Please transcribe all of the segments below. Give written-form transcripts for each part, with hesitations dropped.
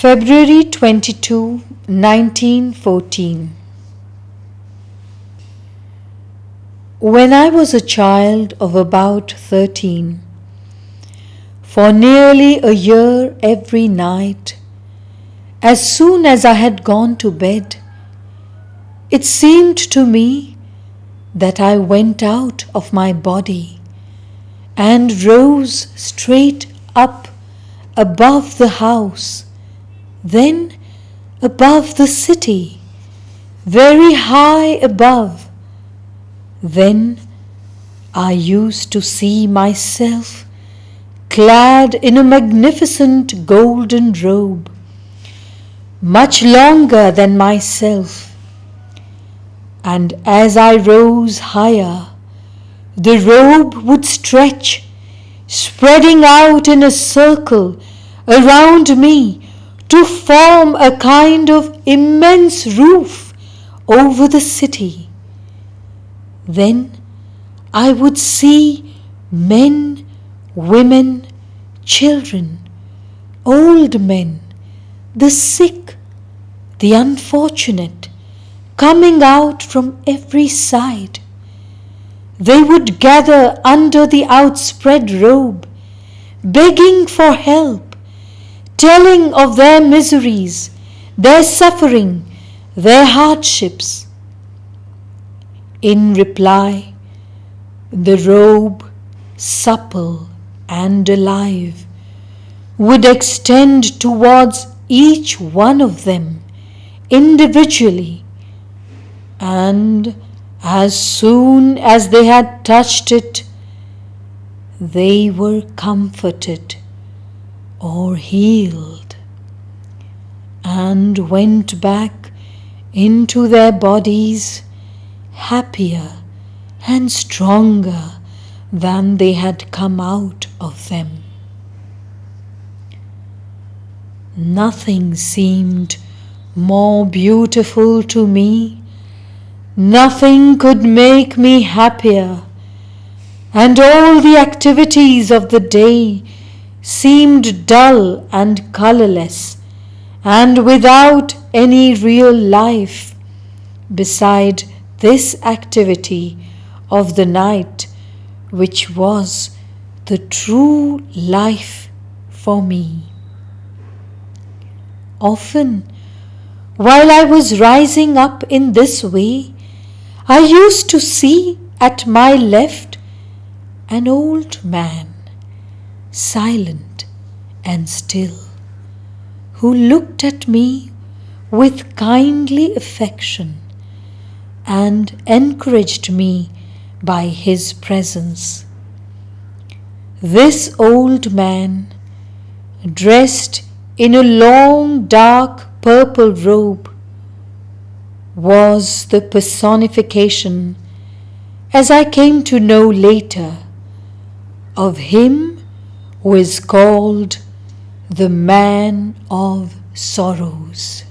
February 22, 1914. When I was a child of about 13, for nearly a year every night, as soon as I had gone to bed, it seemed to me that I went out of my body and rose straight up above the house, then above the city, very high above. Then I used to see myself clad in a magnificent golden robe, much longer than myself, and as I rose higher, the robe would stretch, spreading out in a circle around me to form a kind of immense roof over the city. Then I would see men, women, children, old men, the sick, the unfortunate, coming out from every side. They would gather under the outspread robe, begging for help, telling of their miseries, their suffering, their hardships. In reply, the robe, supple and alive, would extend towards each one of them individually, and as soon as they had touched it, they were comforted or healed, and went back into their bodies happier and stronger than they had come out of them. Nothing seemed more beautiful to me, nothing could make me happier, and all the activities of the day seemed dull and colourless and without any real life beside this activity of the night, which was the true life for me. Often, while I was rising up in this way, I used to see at my left an old man, silent and still, who looked at me with kindly affection and encouraged me by his presence. This old man, dressed in a long dark purple robe, was the personification, as I came to know later, of him who is called the Man of Sorrows.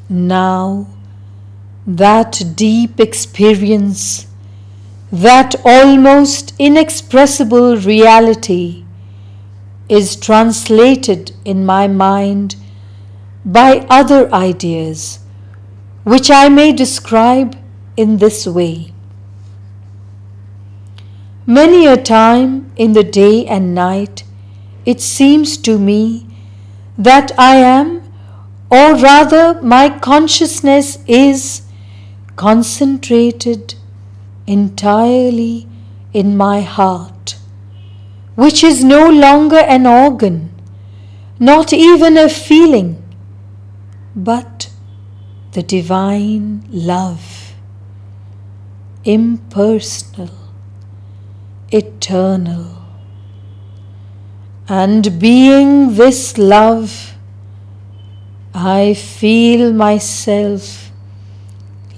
Now, that deep experience, that almost inexpressible reality, is translated in my mind by other ideas, which I may describe in this way. Many a time in the day and night, it seems to me that I am, or rather my consciousness is, concentrated entirely in my heart, which is no longer an organ, not even a feeling, but the divine love, impersonal, eternal. And being this love, I feel myself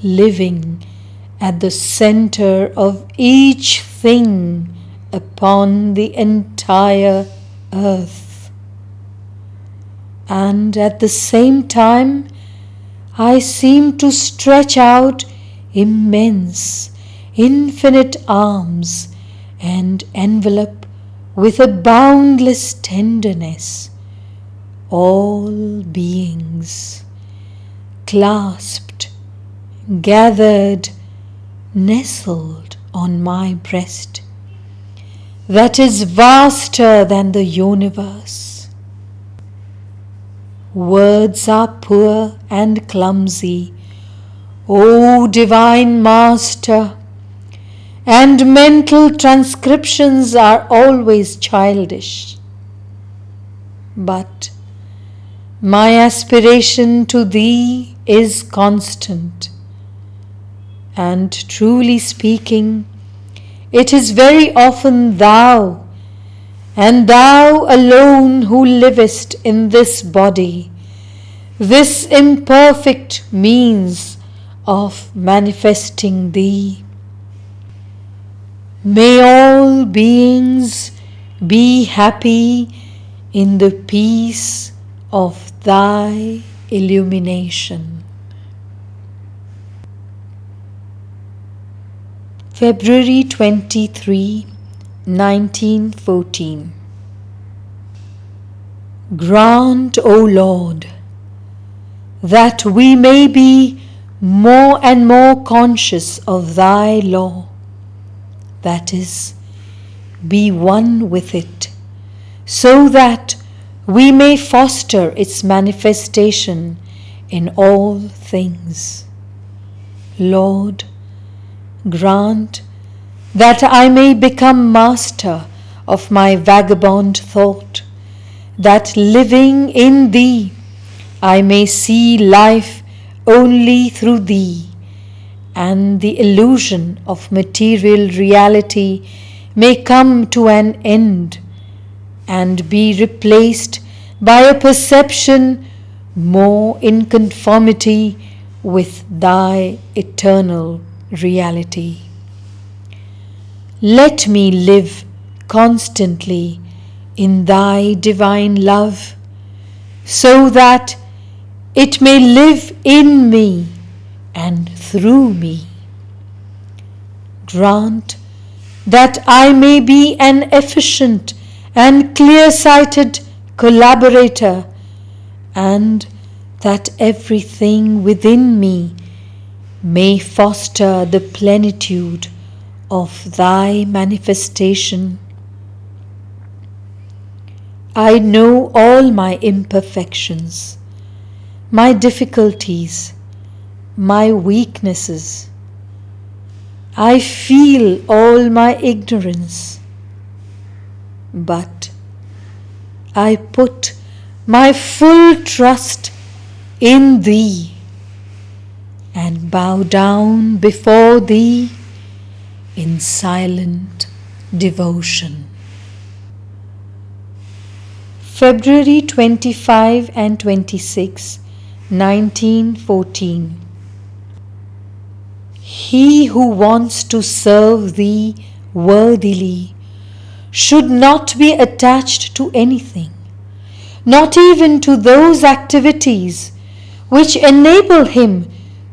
living at the center of each thing upon the entire earth. And at the same time, I seem to stretch out immense, infinite arms and envelop with a boundless tenderness all beings, clasped, gathered, nestled on my breast, that is vaster than the universe. Words are poor and clumsy, O Divine Master, and mental transcriptions are always childish. But my aspiration to Thee is constant, and truly speaking, it is very often Thou, and Thou alone who livest in this body, this imperfect means of manifesting Thee. May all beings be happy in the peace of Thy illumination. February 23, 1914. Grant, O Lord, that we may be more and more conscious of Thy law, that is, be one with it, so that we may foster its manifestation in all things. Lord, grant that I may become master of my vagabond thought, that living in Thee I may see life only through Thee, and the illusion of material reality may come to an end and be replaced by a perception more in conformity with Thy eternal reality. Let me live constantly in Thy divine love, so that it may live in me and through me. Grant that I may be an efficient and clear-sighted collaborator, and that everything within me may foster the plenitude of Thy manifestation. I know all my imperfections, my difficulties, my weaknesses. I feel all my ignorance, but I put my full trust in Thee and bow down before Thee in silent devotion. February 25 and 26, 1914. He who wants to serve Thee worthily should not be attached to anything, not even to those activities which enable him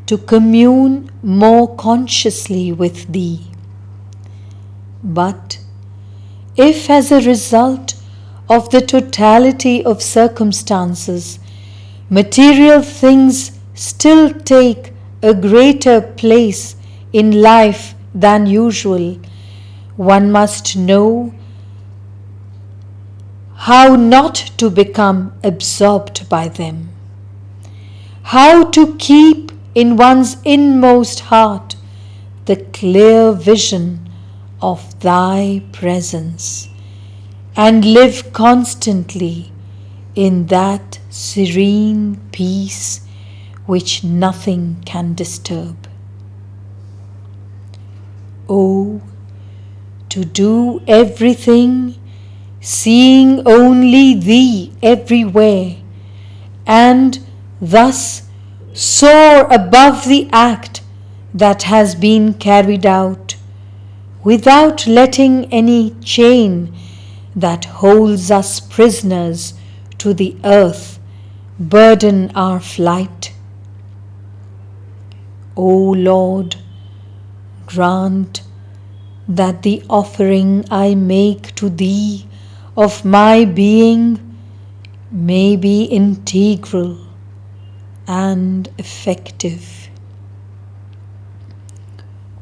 to commune more consciously with Thee. But if as a result of the totality of circumstances, material things still take a greater place in life than usual, one must know how not to become absorbed by them, how to keep in one's inmost heart the clear vision of Thy presence, and live constantly in that serene peace which nothing can disturb. Oh, to do everything, seeing only Thee everywhere, and thus soar above the act that has been carried out, without letting any chain that holds us prisoners to the earth burden our flight. O Lord, grant that the offering I make to Thee of my being may be integral and effective.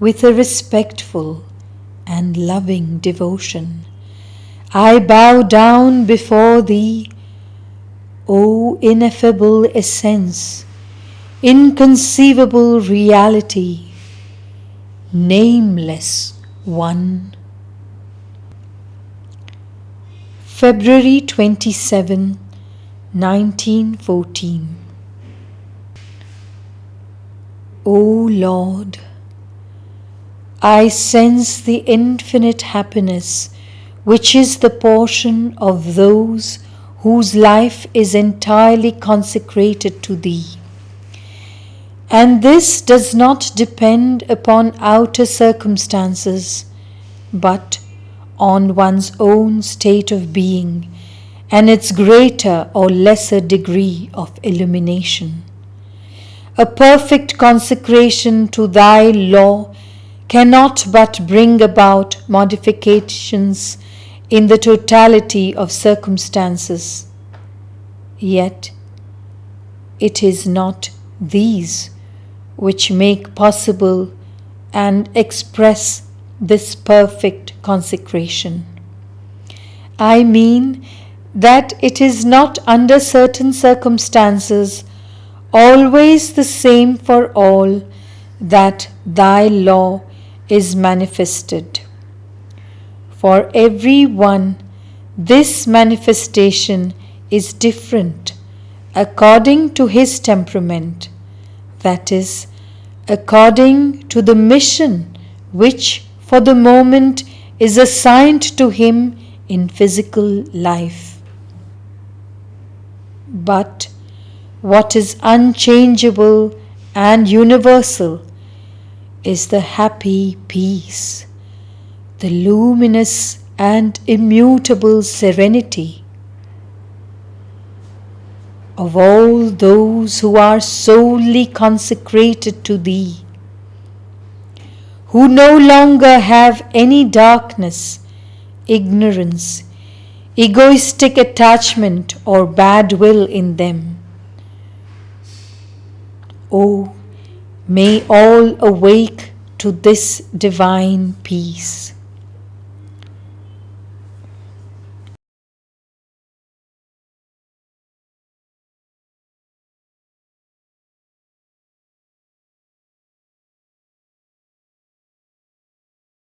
With a respectful and loving devotion, I bow down before Thee, O ineffable essence, inconceivable reality, nameless one. February 27, 1914. O Lord, I sense the infinite happiness which is the portion of those whose life is entirely consecrated to Thee. And this does not depend upon outer circumstances, but on one's own state of being and its greater or lesser degree of illumination. A perfect consecration to Thy law cannot but bring about modifications in the totality of circumstances. Yet it is not these which make possible and express this perfect consecration. I mean that it is not under certain circumstances always the same for all that Thy law is manifested. For every one, this manifestation is different according to his temperament, that is, according to the mission which for the moment is assigned to him in physical life. But what is unchangeable and universal is the happy peace, the luminous and immutable serenity of all those who are solely consecrated to Thee, who no longer have any darkness, ignorance, egoistic attachment or bad will in them. Oh, may all awake to this divine peace.